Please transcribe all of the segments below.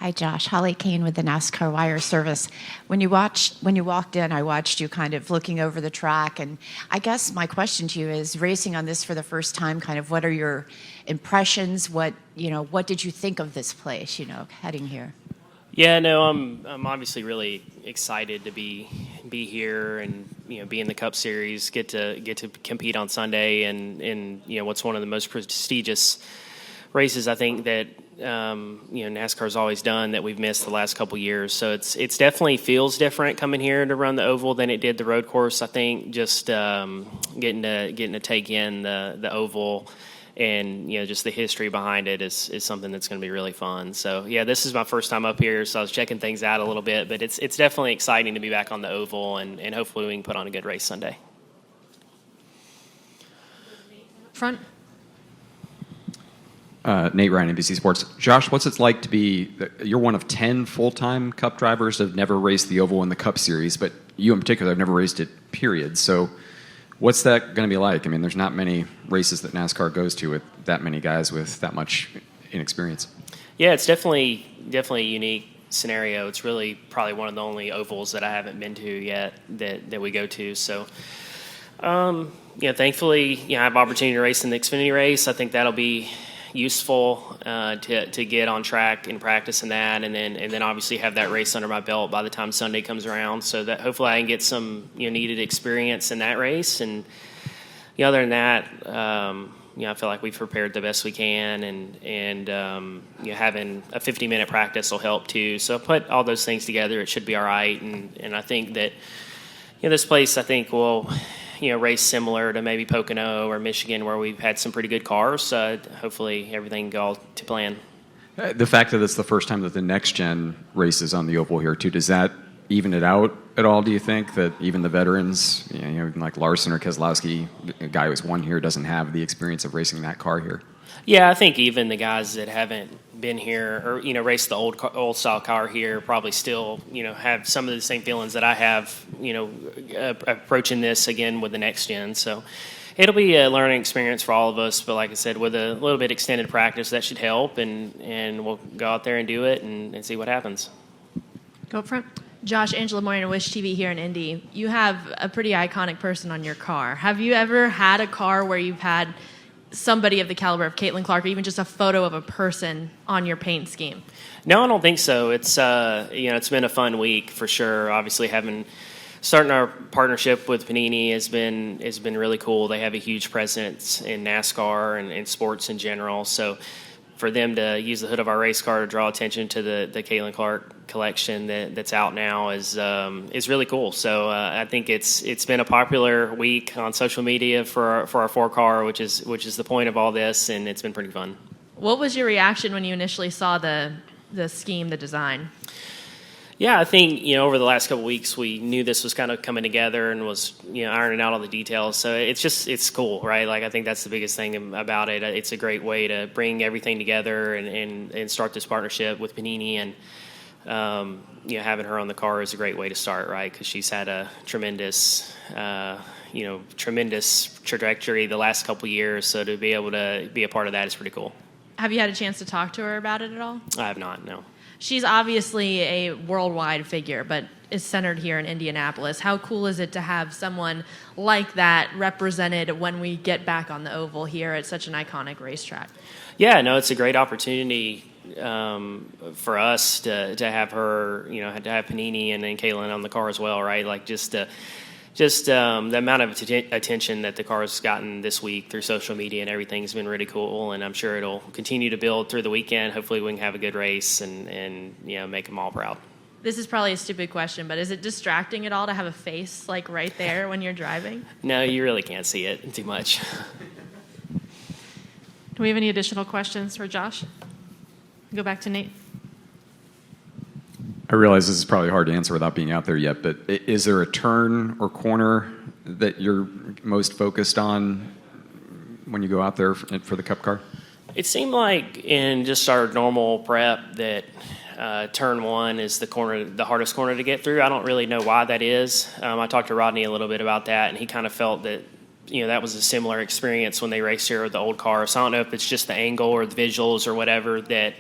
Hi, Josh. Holly Kane with the NASCAR Wire Service. When you walked in, I watched you kind of looking over the track, and I guess my question to you is, racing on this for the first time, kind of what are your impressions? What did you think of this place? Heading here. Yeah, no, I'm obviously really excited to be here and be in the Cup Series, get to compete on Sunday, and what's one of the most prestigious races I think that NASCAR's always done that we've missed the last couple years. So it's definitely feels different coming here to run the oval than it did the road course. I think just getting to take in the oval and just the history behind it is something that's going to be really fun. So yeah, this is my first time up here, so I was checking things out a little bit, but it's definitely exciting to be back on the oval and hopefully we can put on a good race Sunday. Front. Nate Ryan, NBC Sports. Josh, what's it like to be, you're one of 10 full-time Cup drivers that have never raced the oval in the Cup Series, but you in particular have never raced it, period. So what's that going to be like? I mean, there's not many races that NASCAR goes to with that many guys with that much inexperience. Yeah, it's definitely a unique scenario. It's really probably one of the only ovals that I haven't been to yet that we go to. So, thankfully, I have opportunity to race in the Xfinity race. I think that'll be useful to get on track and practice in that, and then obviously have that race under my belt by the time Sunday comes around, so that hopefully I can get some needed experience in that race. And other than that, I feel like we've prepared the best we can, and having a 50-minute practice will help too. So put all those things together, it should be all right. And I think that this place I will race similar to maybe Pocono or Michigan, where we've had some pretty good cars. Hopefully everything go to plan. The fact that it's the first time that the next gen races on the oval here too, does that even it out at all, do you think, that even the veterans, like Larson or Keselowski, a guy who's won here, doesn't have the experience of racing that car here? Yeah, I think even the guys that haven't been here or raced the old style car here probably still have some of the same feelings that I have approaching this again with the next gen. So it'll be a learning experience for all of us, but like I said, with a little bit extended practice, that should help, and we'll go out there and do it and see what happens. Go up front. Josh, Angela Moyer, Wish TV here in Indy. You have a pretty iconic person on your car. Have you ever had a car where you've had somebody of the caliber of Caitlin Clark, or even just a photo of a person on your paint scheme? No, I don't think so. It's it's been a fun week for sure. Obviously, starting our partnership with Panini has been really cool. They have a huge presence in NASCAR and in sports in general. So for them to use the hood of our race car to draw attention to the Caitlin Clark collection that's out now is really cool. So I think it's been a popular week on social media for our 4-car, which is the point of all this, and it's been pretty fun. What was your reaction when you initially saw the scheme, the design? Yeah, I think, over the last couple of weeks, we knew this was kind of coming together and was, ironing out all the details. So it's cool, right? Like, I think that's the biggest thing about it. It's a great way to bring everything together and start this partnership with Panini. And, having her on the car is a great way to start, right? Because she's had a tremendous trajectory the last couple of years. So to be able to be a part of that is pretty cool. Have you had a chance to talk to her about it at all? I have not, no. She's obviously a worldwide figure, but is centered here in Indianapolis. How cool is it to have someone like that represented when we get back on the oval here at such an iconic racetrack? Yeah, no, it's a great opportunity for us to have her, to have Panini and then Caitlin on the car as well, right? Like just the amount of attention that the car's gotten this week through social media and everything has been really cool, and I'm sure it'll continue to build through the weekend. Hopefully we can have a good race and make them all proud. This is probably a stupid question, but is it distracting at all to have a face like right there when you're driving? No, you really can't see it too much. Do we have any additional questions for Josh? Go back to Nate. I realize this is probably hard to answer without being out there yet, but is there a turn or corner that you're most focused on when you go out there for the Cup car? It seemed like in just our normal prep that turn 1 is the hardest corner to get through. I don't really know why that is. I talked to Rodney a little bit about that, and he kind of felt that that was a similar experience when they raced here with the old car. So I don't know if it's just the angle or the visuals or whatever that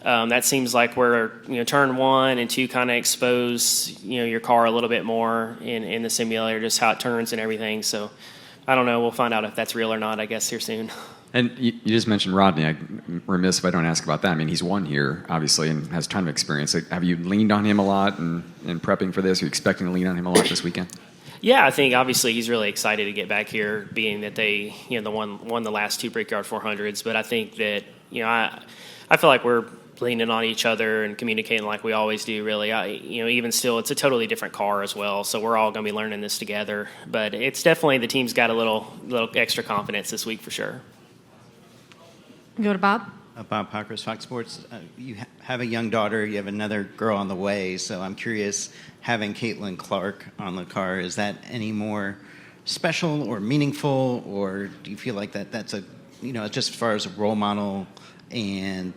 that seems like where turn 1 and 2 kind of expose your car a little bit more in the simulator, just how it turns and everything. So I don't know. We'll find out if that's real or not, I guess, here soon. And you just mentioned Rodney. I'm remiss if I don't ask about that. I mean, he's won here, obviously, and has a ton of experience. Like, have you leaned on him a lot in prepping for this? Are you expecting to lean on him a lot this weekend? Yeah, I think obviously he's really excited to get back here, being that they won the last 2 Brickyard 400s. But I think that I feel like we're leaning on each other and communicating like we always do. Really, even still, it's a totally different car as well. So we're all going to be learning this together. But it's definitely the team's got a little extra confidence this week for sure. Go to Bob. Bob Pockers, Fox Sports. You have a young daughter. You have another girl on the way. So I'm curious, having Caitlin Clark on the car, is that any more special or meaningful, or do you feel like that's a, just as far as a role model and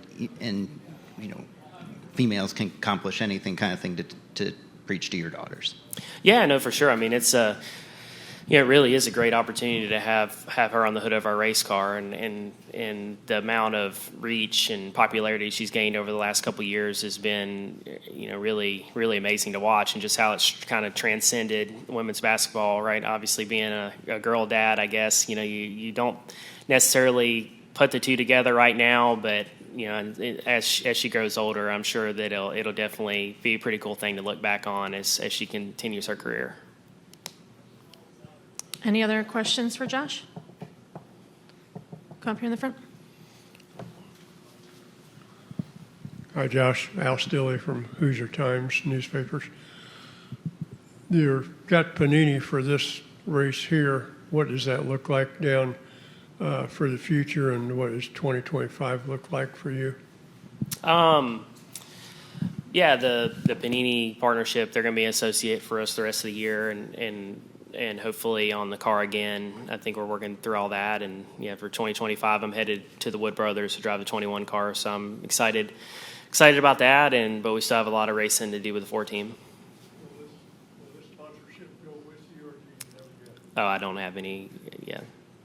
females can accomplish anything kind of thing to preach to your daughters? Yeah, no, for sure. I mean, it's it really is a great opportunity to have her on the hood of our race car, and the amount of reach and popularity she's gained over the last couple of years has been, really, really amazing to watch, and just how it's kind of transcended women's basketball, right? Obviously, being a girl dad, I guess, you don't necessarily put the two together right now, but as she grows older, I'm sure that it'll definitely be a pretty cool thing to look back on as she continues her career. Any other questions for Josh? Come up here in the front. Hi, Josh. Al Stilley from Hoosier Times newspapers. You've got Panini for this race here. What does that look like down for the future, and what does 2025 look like for you? Yeah, the Panini partnership, they're going to be an associate for us the rest of the year, and hopefully on the car again. I think we're working through all that, and for 2025, I'm headed to the Wood Brothers to drive the 21 car, so I'm excited about that. But we still have a lot of racing to do with the 4 team. Will this sponsorship go with you, or do you know yet? Oh, I don't have any yet.